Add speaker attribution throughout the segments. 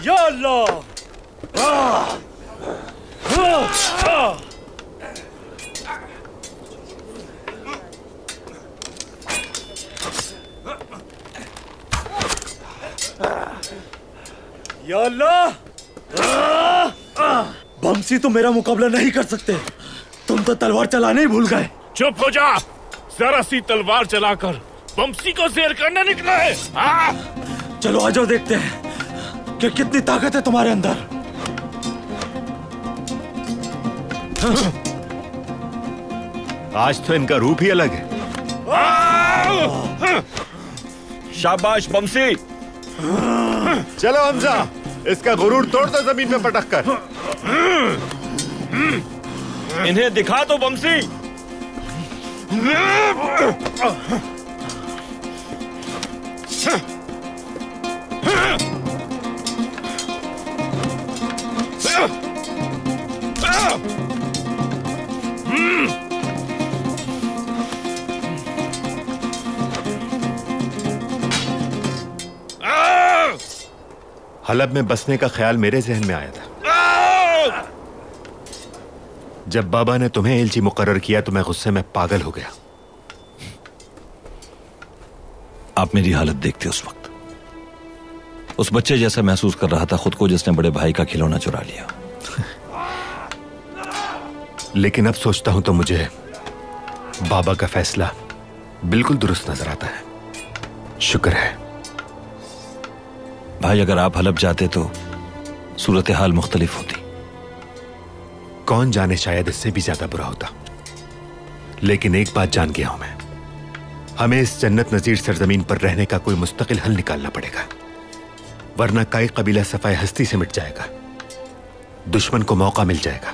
Speaker 1: या अल्लाह! या अल्लाह! बमसी तो मेरा मुकाबला नहीं कर सकते। तुम तो तलवार चलाने ही भूल गए।
Speaker 2: चुप हो जा। जरा सी तलवार चलाकर बमसी को शेर करने निकला है।
Speaker 1: चलो आ जाओ, देखते हैं कि कितनी ताकत है तुम्हारे अंदर।
Speaker 3: आज तो इनका रूप ही अलग है।
Speaker 4: शाबाश बमसी।
Speaker 3: चलो हमजा, इसका गुरूर तोड़ दो जमीन में पटक कर।
Speaker 4: इन्हें दिखा दो बमसी।
Speaker 3: हलब में बसने का ख्याल मेरे जहन में आया था। जब बाबा ने तुम्हें एलची मुकर्रर किया तो मैं गुस्से में पागल हो गया।
Speaker 5: आप मेरी हालत देखते उस वक्त, उस बच्चे जैसा महसूस कर रहा था खुद को जिसने बड़े भाई का खिलौना चुरा लिया।
Speaker 3: लेकिन अब सोचता हूं तो मुझे बाबा का फैसला बिल्कुल दुरुस्त नजर आता है। शुक्र है
Speaker 5: भाई, अगर आप हलब जाते तो सूरत हाल मुख्तलिफ होती।
Speaker 3: कौन जाने, शायद इससे भी ज्यादा बुरा होता। लेकिन एक बात जान गया हूं मैं, हमें इस जन्नत नजीर सरजमीन पर रहने का कोई मुस्तकिल हल निकालना पड़ेगा, वरना कई कबीला सफाई हस्ती से मिट जाएगा, दुश्मन को मौका मिल जाएगा।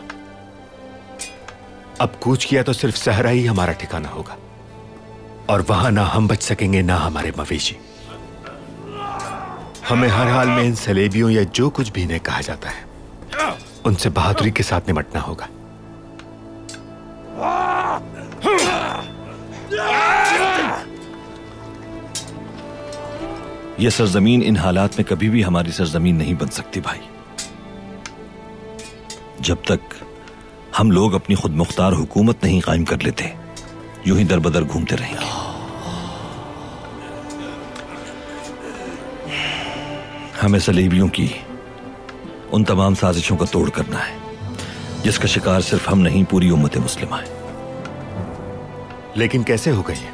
Speaker 3: अब कूच किया तो सिर्फ सहरा ही हमारा ठिकाना होगा, और वहां ना हम बच सकेंगे ना हमारे मवेशी। हमें हर हाल में इन सलेबियों या जो कुछ भी इन्हें कहा जाता है उनसे बहादुरी के साथ निपटना होगा।
Speaker 5: यह सरजमीन इन हालात में कभी भी हमारी सरजमीन नहीं बन सकती भाई। जब तक हम लोग अपनी खुद मुख्तार हुकूमत नहीं कायम कर लेते, यूं ही दरबदर घूमते रहेंगे। हमें सलेबियों की उन तमाम साजिशों का तोड़ करना है जिसका शिकार सिर्फ हम नहीं, पूरी उम्मत मुस्लिमा है।
Speaker 3: लेकिन कैसे हो गई है?